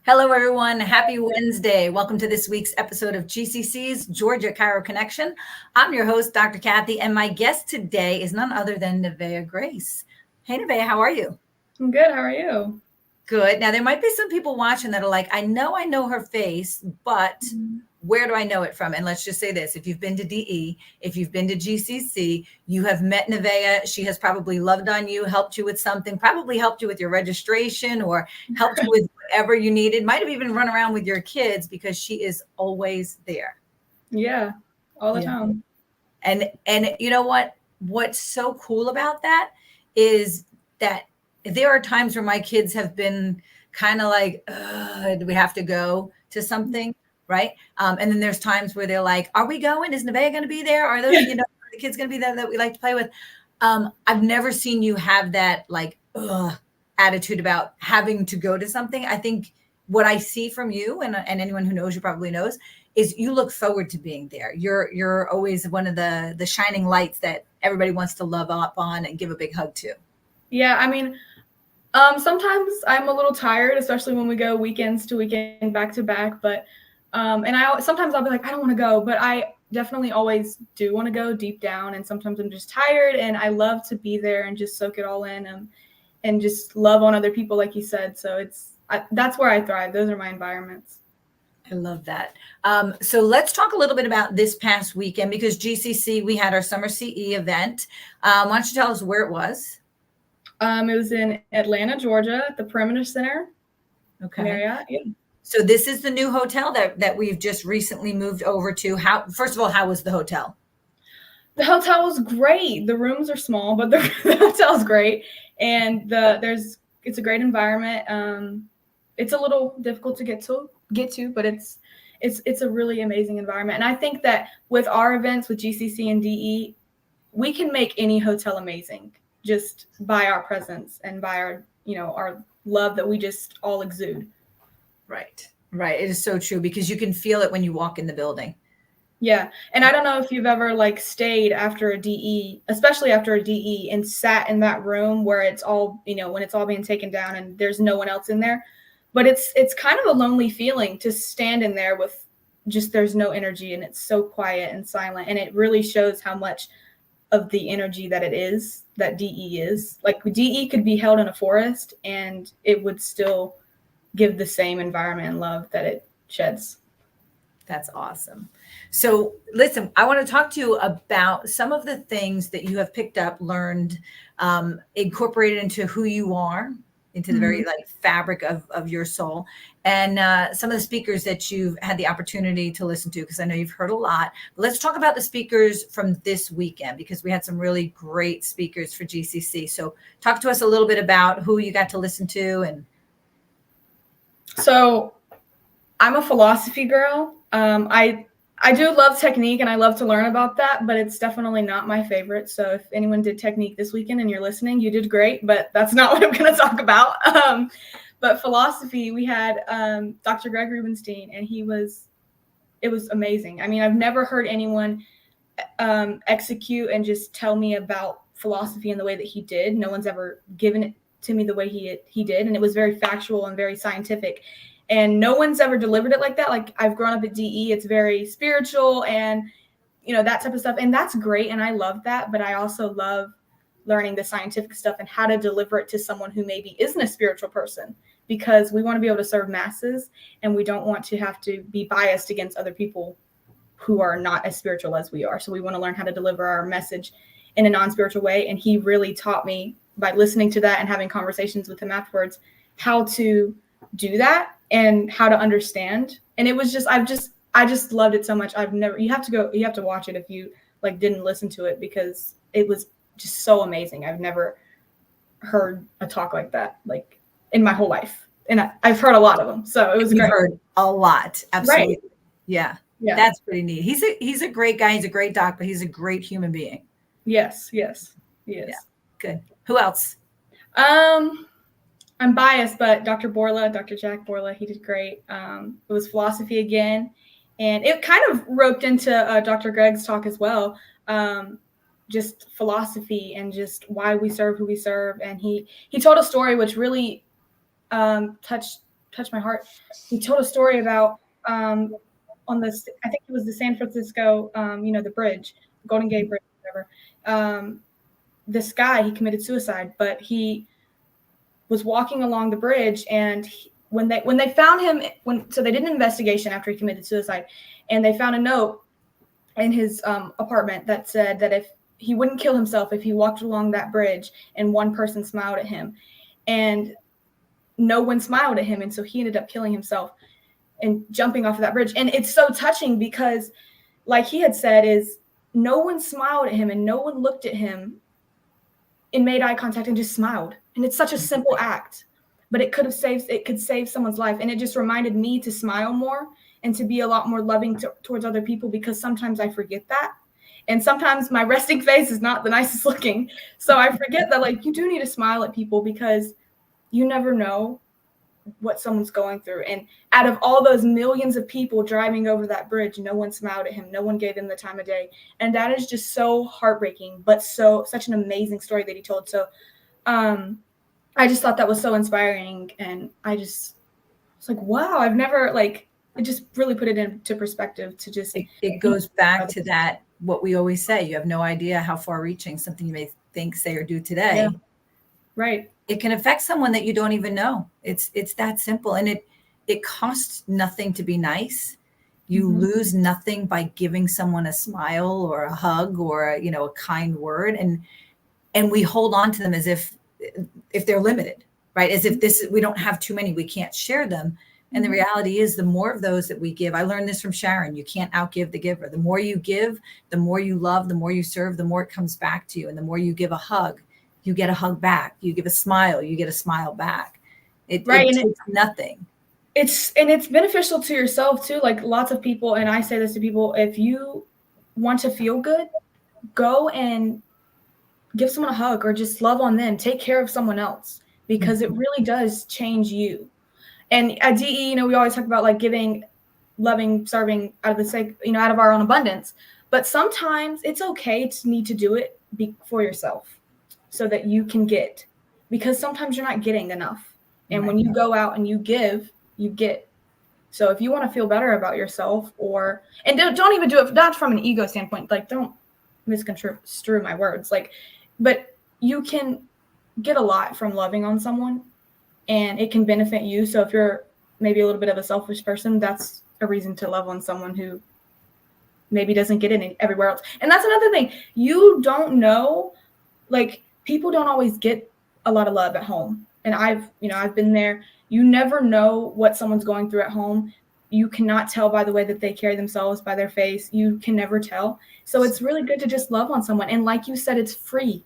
Hello, everyone. Happy Wednesday. Welcome to this week's episode of GCC's Georgia Chiro Connection. I'm your host, Dr. Kathy, and my guest today is none other than Nevaeh Grace. Hey, Nevaeh, how are you? I'm good. How are you? Good. Now, there might be some people watching that are like, I know her face, but where do I know it from? And let's just say this. If you've been to DE, if you've been to GCC, you have met Nevaeh. She has probably loved on you, helped you with something, probably helped you with your registration or helped you with whatever you needed. Might have even run around with your kids because she is always there. Yeah, all the time. And you know what? What's so cool about that is that there are times where my kids have been kind of like, do we have to go to something? Right. And then there's times where they're like, are we going? Is Nevaeh going to be there? Are those, are the kids going to be there that we like to play with? I've never seen you have that like attitude about having to go to something. I think what I see from you and anyone who knows you probably knows is you look forward to being there. You're always one of the shining lights that everybody wants to love up on and give a big hug to. Yeah, I mean, sometimes I'm a little tired, especially when we go weekends to weekend back to back. But sometimes I'll be like, I don't want to go, but I definitely always do want to go deep down. And sometimes I'm just tired, and I love to be there and just soak it all in and just love on other people, like you said. So that's where I thrive. Those are my environments. I love that. So let's talk a little bit about this past weekend because GCC, we had our Summer CE event. Why don't you tell us where it was? It was in Atlanta, Georgia, at the Perimeter Center. Okay. Marriott. Yeah. So this is the new hotel that we've just recently moved over to. First of all, how was the hotel? The hotel was great. The rooms are small, but the hotel's great, and it's a great environment. It's a little difficult to get to, but it's a really amazing environment. And I think that with our events with GCC and DE, we can make any hotel amazing just by our presence and by our love that we just all exude. Right. It is so true because you can feel it when you walk in the building. Yeah. And I don't know if you've ever stayed after a DE, especially after a DE, and sat in that room where it's all, when it's all being taken down and there's no one else in there. But it's kind of a lonely feeling to stand in there with just there's no energy and it's so quiet and silent. And it really shows how much of the energy that DE is. Like DE could be held in a forest and it would still give the same environment and love that it sheds. That's awesome. So listen, I want to talk to you about some of the things that you have picked up, learned, incorporated into who you are, into the very fabric of your soul, and some of the speakers that you've had the opportunity to listen to, because I know you've heard a lot. But let's talk about the speakers from this weekend, because we had some really great speakers for GCC. So talk to us a little bit about who you got to listen to. And so I'm a philosophy girl. I do love technique and I love to learn about that, but it's definitely not my favorite. So if anyone did technique this weekend and you're listening, you did great, but that's not what I'm going to talk about. But philosophy, we had Dr. Greg Rubenstein, and it was amazing. I mean, I've never heard anyone execute and just tell me about philosophy in the way that he did. No one's ever given it to me the way he did. And it was very factual and very scientific. And no one's ever delivered it like that. Like, I've grown up at DE. It's very spiritual and, that type of stuff. And that's great. And I love that. But I also love learning the scientific stuff and how to deliver it to someone who maybe isn't a spiritual person, because we want to be able to serve masses and we don't want to have to be biased against other people who are not as spiritual as we are. So we want to learn how to deliver our message in a non-spiritual way. And he really taught me, by listening to that and having conversations with him afterwards, how to do that and how to understand. And it was just, I just loved it so much. You have to watch it if you didn't listen to it, because it was just so amazing. I've never heard a talk like that, in my whole life. And I've heard a lot of them. So it was great. Heard a lot. Absolutely. Right. Yeah. That's pretty neat. He's a great guy. He's a great doc, but he's a great human being. Yes. He is. Yeah. Good. Who else? I'm biased, but Dr. Jack Borla, he did great. It was philosophy again. And it kind of roped into Dr. Greg's talk as well, just philosophy and just why we serve who we serve. And he told a story which really touched my heart. He told a story about on this, I think it was the San Francisco, the bridge, Golden Gate Bridge, whatever. This guy, he committed suicide, but he was walking along the bridge, and when they found him, so they did an investigation after he committed suicide, and they found a note in his apartment that said that if he wouldn't kill himself if he walked along that bridge and one person smiled at him, and no one smiled at him, and so he ended up killing himself and jumping off of that bridge. And it's so touching because, like he had said, is no one smiled at him and no one looked at him and made eye contact and just smiled. And it's such a simple act, but it could save someone's life. And it just reminded me to smile more and to be a lot more loving towards other people, because sometimes I forget that. And sometimes my resting face is not the nicest looking. So I forget that, like, you do need to smile at people because you never know what someone's going through. And out of all those millions of people driving over that bridge, no one smiled at him. No one gave him the time of day. And that is just so heartbreaking, but such an amazing story that he told. So I just thought that was so inspiring. And I just was like, wow, I've never, like, it just really put it into perspective to just. It goes back to that, what we always say, you have no idea how far reaching something you may think, say, or do today. Yeah. Right. It can affect someone that you don't even know. It's that simple. And it costs nothing to be nice. You lose nothing by giving someone a smile or a hug or a kind word. And we hold on to them as if they're limited, right? As if we don't have too many, we can't share them. And the reality is, the more of those that we give, I learned this from Sharon, you can't outgive the giver. The more you give, the more you love, the more you serve, the more it comes back to you. And the more you give a hug, you get a hug back. You give a smile, you get a smile back. It takes nothing. It's beneficial to yourself too. Like, lots of people, and I say this to people, if you want to feel good, go and give someone a hug or just love on them. Take care of someone else, because it really does change you. And at DE, we always talk about, like, giving, loving, serving out of the sake, out of our own abundance. But sometimes it's okay to need to do it for yourself, so that you can get, because sometimes you're not getting enough. And when you go out and you give, you get. So if you want to feel better about yourself, and don't even do it, not from an ego standpoint, like, don't misconstrue my words, like, but you can get a lot from loving on someone, and it can benefit you. So if you're maybe a little bit of a selfish person, that's a reason to love on someone who maybe doesn't get it everywhere else. And that's another thing. You don't know, like, people don't always get a lot of love at home. And I've been there. You never know what someone's going through at home. You cannot tell by the way that they carry themselves, by their face. You can never tell. So it's really good to just love on someone. And like you said, it's free.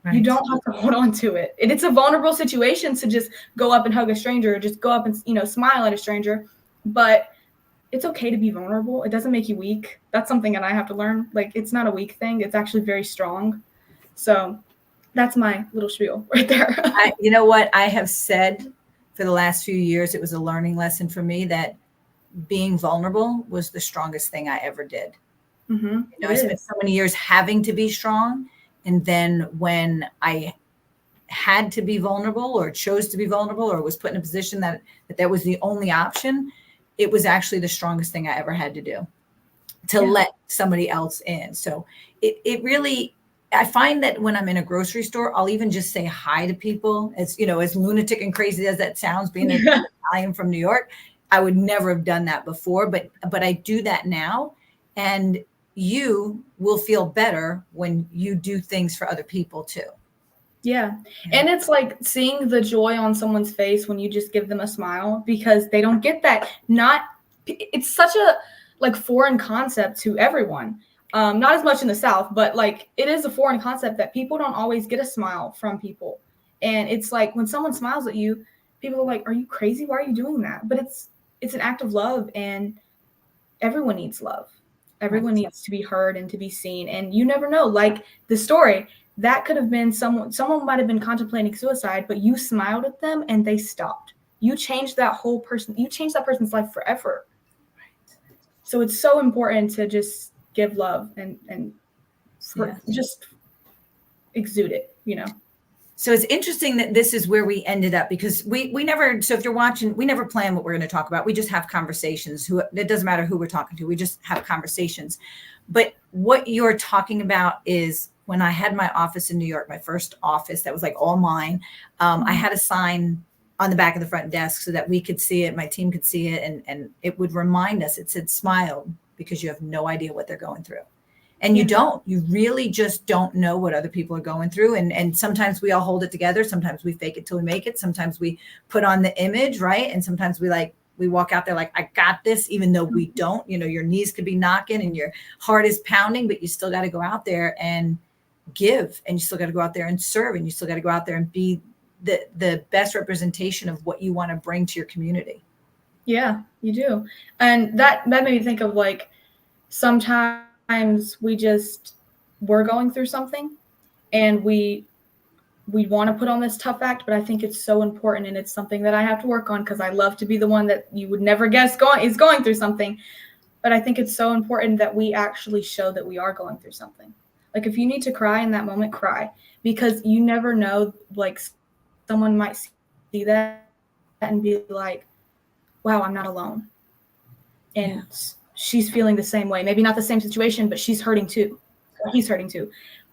Right. You don't have to hold on to it. And it's a vulnerable situation to just go up and hug a stranger, or just go up and, smile at a stranger. But it's okay to be vulnerable. It doesn't make you weak. That's something that I have to learn. Like, it's not a weak thing. It's actually very strong. So that's my little spiel right there. You know what I have said for the last few years? It was a learning lesson for me that being vulnerable was the strongest thing I ever did. I spent so many years having to be strong. And then when I had to be vulnerable, or chose to be vulnerable, or was put in a position that was the only option, it was actually the strongest thing I ever had to do, to let somebody else in. So it really, I find that when I'm in a grocery store, I'll even just say hi to people. As as lunatic and crazy as that sounds, being an Italian from New York, I would never have done that before, but I do that now. And you will feel better when you do things for other people too. Yeah. And it's like seeing the joy on someone's face when you just give them a smile, because they don't get that. It's such a, like, foreign concept to everyone. Not as much in the South, but, like, it is a foreign concept that people don't always get a smile from people. And it's like, when someone smiles at you, people are like, are you crazy? Why are you doing that? But it's an act of love, and everyone needs love. Everyone needs to be heard and to be seen. And you never know, like the story, that could have been someone might have been contemplating suicide, but you smiled at them and they stopped. You changed that person's life forever. So it's so important to just give love and Yeah. just exude it, you know. So it's interesting that this is where we ended up, because we never, so if you're watching, we never plan what we're going to talk about. We just have conversations. It doesn't matter who we're talking to. We just have conversations. But what you're talking about is, when I had my office in New York, my first office that was like all mine, I had a sign on the back of the front desk so that we could see it, my team could see it, and it would remind us. It said, smile, because you have no idea what they're going through. And you really just don't know what other people are going through. And sometimes we all hold it together. Sometimes we fake it till we make it. Sometimes we put on the image, right? And sometimes we walk out there like, I got this, even though we don't. Your knees could be knocking and your heart is pounding, but you still got to go out there and give, and you still got to go out there and serve, and you still got to go out there and be the best representation of what you want to bring to your community. Yeah, you do. And that made me think of, like, sometimes we're going through something and we want to put on this tough act, but I think it's so important, and it's something that I have to work on, because I love to be the one that you would never guess is going through something. But I think it's so important that we actually show that we are going through something. Like, if you need to cry in that moment, cry, because you never know, like, someone might see that and be like, wow, I'm not alone. And she's feeling the same way. Maybe not the same situation, but she's hurting too. Or he's hurting too.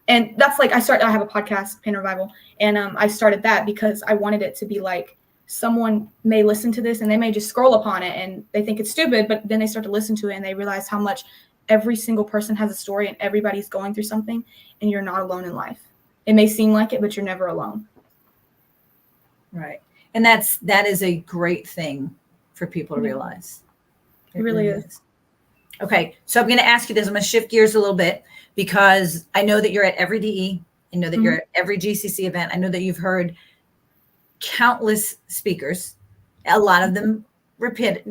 And that's like, I have a podcast, Pain Revival, and I started that because I wanted it to be like, someone may listen to this and they may just scroll upon it and they think it's stupid, but then they start to listen to it and they realize how much every single person has a story and everybody's going through something, and you're not alone in life. It may seem like it, but you're never alone. Right. And that is a great thing for people to realize. It really is. Okay. So I'm going to ask you this. I'm going to shift gears a little bit, because I know that you're at every DE. I know that you're at every GCC event. I know that you've heard countless speakers, a lot of them repeated,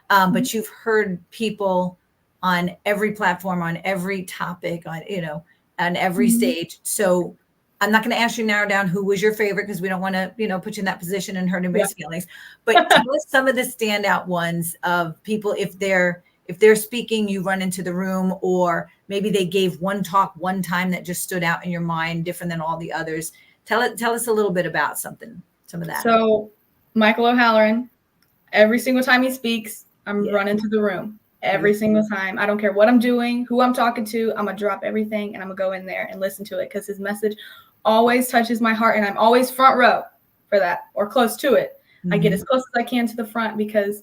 but you've heard people on every platform, on every topic, on every stage. So I'm not going to ask you to narrow down who was your favorite, because we don't want to, put you in that position and hurt anybody's feelings. But tell us some of the standout ones of people, if they're speaking, you run into the room, or maybe they gave one talk one time that just stood out in your mind, different than all the others. Tell us a little bit about some of that. So Michael O'Halloran, every single time he speaks, I'm running to the room. Every single time. I don't care what I'm doing, who I'm talking to, I'm going to drop everything and I'm going to go in there and listen to it, because his message always touches my heart, and I'm always front row for that, or close to it. I get as close as I can to the front, because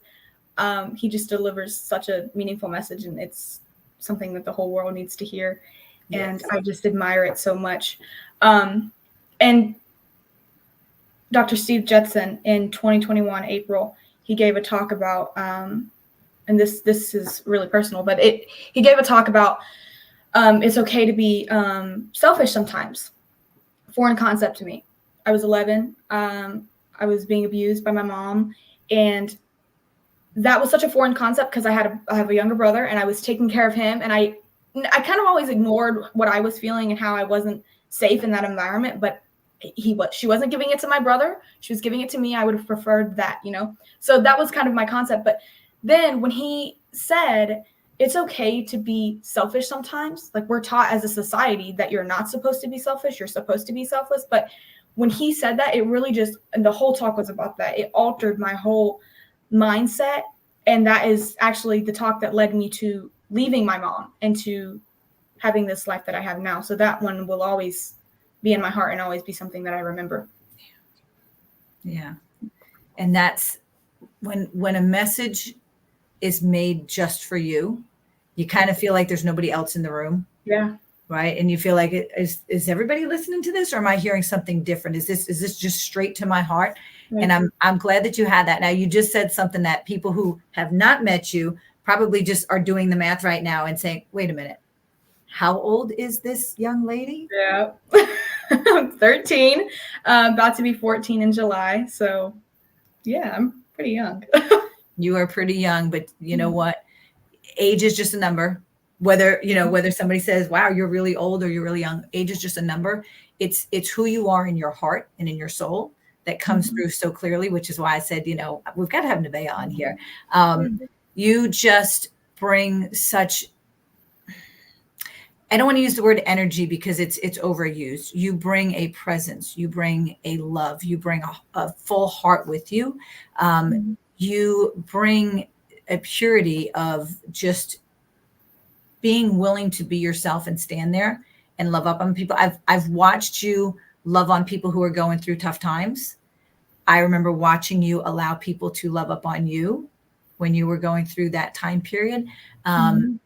he just delivers such a meaningful message, and it's something that the whole world needs to hear. And I just admire it so much. And Dr. Steve Jetson in 2021, April, he gave a talk about, and this is really personal, but he gave a talk about it's okay to be selfish sometimes. Foreign concept to me. I was 11. I was being abused by my mom, and that was such a foreign concept, because I have a younger brother, and I was taking care of him, and I kind of always ignored what I was feeling and how I wasn't safe in that environment. But she wasn't giving it to my brother. She was giving it to me. I would have preferred that, So that was kind of my concept. But then when he said, it's okay to be selfish sometimes, like, we're taught as a society that you're not supposed to be selfish. You're supposed to be selfless. But when he said that, it really and the whole talk was about that. It altered my whole mindset. And that is actually the talk that led me to leaving my mom and to having this life that I have now. So that one will always be in my heart and always be something that I remember. Yeah. And that's when a message is made just for you, you kind of feel like there's nobody else in the room. Yeah. Right. And you feel like, is everybody listening to this, or am I hearing something different? Is this just straight to my heart? Right. And I'm glad that you had that. Now, you just said something that people who have not met you probably just are doing the math right now and saying, wait a minute, how old is this young lady? Yeah. I'm 13, about to be 14 in July. So yeah, I'm pretty young. You are pretty young, but you know what? Age is just a number. Whether somebody says, wow, you're really old or you're really young, age is just a number. It's who you are in your heart and in your soul that comes through so clearly, which is why I said, we've got to have Nevaeh on here. You just bring such, I don't want to use the word energy because it's overused. You bring a presence, you bring a love, you bring a full heart with you. Mhm. You bring a purity of just being willing to be yourself and stand there and love up on people. I've watched you love on people who are going through tough times. I remember watching you allow people to love up on you when you were going through that time period. Um, Mhm.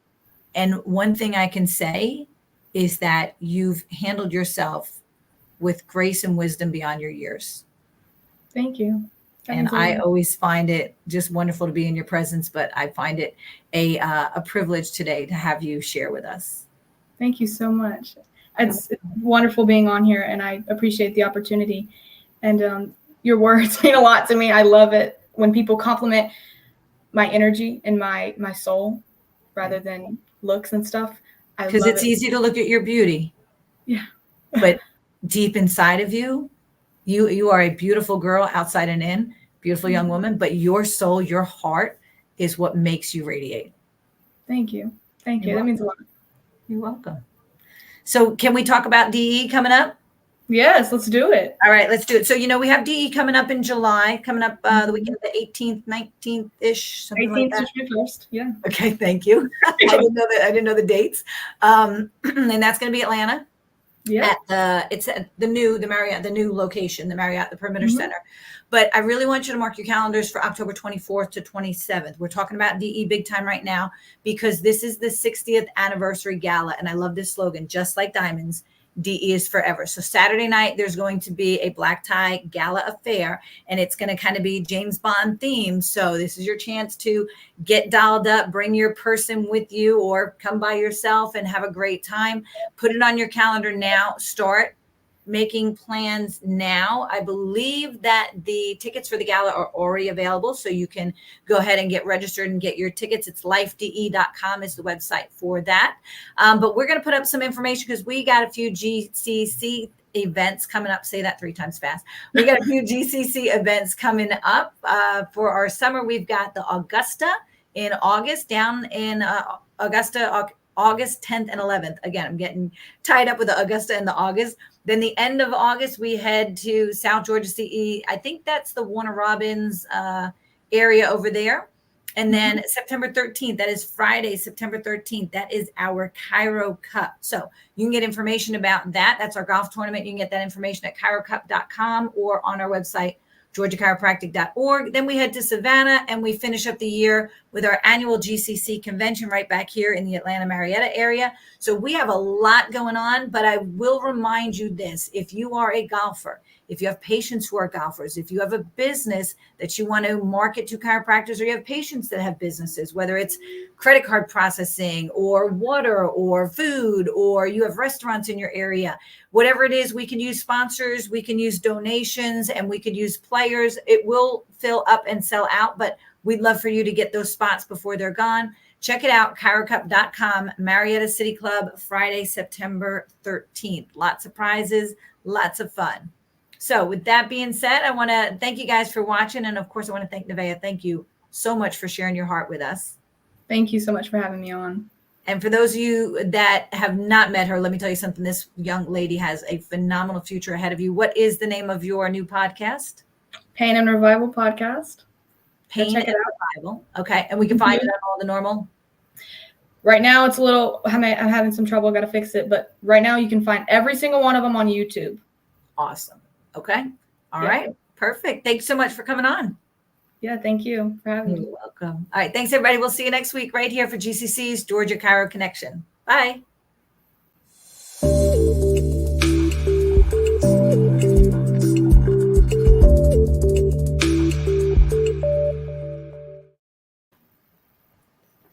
and one thing I can say is that you've handled yourself with grace and wisdom beyond your years. Thank you. That And means a I lot. always find it just wonderful to be in your presence, but I find it a privilege today to have you share with us. Thank you so much. It's wonderful being on here, and I appreciate the opportunity. And your words mean a lot to me. I love it when people compliment my energy and my soul rather than looks and stuff. I Because love it's it. easy to look at your beauty, Yeah. but deep inside of you, you are a beautiful girl outside and in, beautiful young woman, but your soul, your heart is what makes you radiate. Thank you. Thank You're you. That means a welcome. lot. You're welcome. So can we talk about DE coming up? Yes, let's do it. All right, let's do it. So, we have DE coming up in July, coming up the weekend of the 18th, 19th-ish, something like 18th that. to 21st. Yeah. Okay, thank you. I didn't know that. I didn't know the dates. And that's going to be Atlanta. Yeah. It's at the Marriott, the new location, the Marriott, the Perimeter Mhm. Center. But I really want you to mark your calendars for October 24th to 27th. We're talking about DE big time right now because this is the 60th anniversary gala. And I love this slogan, just like diamonds, DE is forever. So Saturday night, there's going to be a black tie gala affair, and it's going to kind of be James Bond themed. So this is your chance to get dolled up, bring your person with you, or come by yourself and have a great time. Put it on your calendar now. Start making plans now. I believe that the tickets for the gala are already available, so you can go ahead and get registered and get your tickets. It's lifede.com is the website for that. But we're going to put up some information because we got a few GCC events coming up. Say that 3 times fast. We got a few GCC events coming up for our summer. We've got the Augusta in August down in Augusta, August 10th and 11th. Again, I'm getting tied up with the Augusta and the August. Then the end of August, we head to South Georgia CE. I think that's the Warner Robins area over there. And then September 13th, that is Friday, September 13th, that is our Chiro Cup. So you can get information about that. That's our golf tournament. You can get that information at chirocup.com or on our website, georgiachiropractic.org. Then we head to Savannah and we finish up the year with our annual GCC convention right back here in the Atlanta Marietta area. So we have a lot going on, but I will remind you this. If you are a golfer, if you have patients who are golfers, if you have a business that you want to market to chiropractors, or you have patients that have businesses, whether it's credit card processing or water or food, or you have restaurants in your area, whatever it is, we can use sponsors, we can use donations, and we could use players. It will fill up and sell out, but we'd love for you to get those spots before they're gone. Check it out, chirocup.com, Marietta City Club, Friday, September 13th. Lots of prizes, lots of fun. So with that being said, I want to thank you guys for watching. And of course, I want to thank Nevaeh. Thank you so much for sharing your heart with us. Thank you so much for having me on. And for those of you that have not met her, let me tell you something. This young lady has a phenomenal future ahead of you. What is the name of your new podcast? Pain and Revival podcast. Pain check and it out. Revival. Okay. And we can find it on all the normal. Right now, it's a little, I'm having some trouble. Got to fix it. But right now, you can find every single one of them on YouTube. Awesome. Okay. All right. Perfect. Thanks so much for coming on. Yeah. Thank you for having me. You're welcome. All right. Thanks, everybody. We'll see you next week right here for GCC's Georgia Chiro Connection. Bye.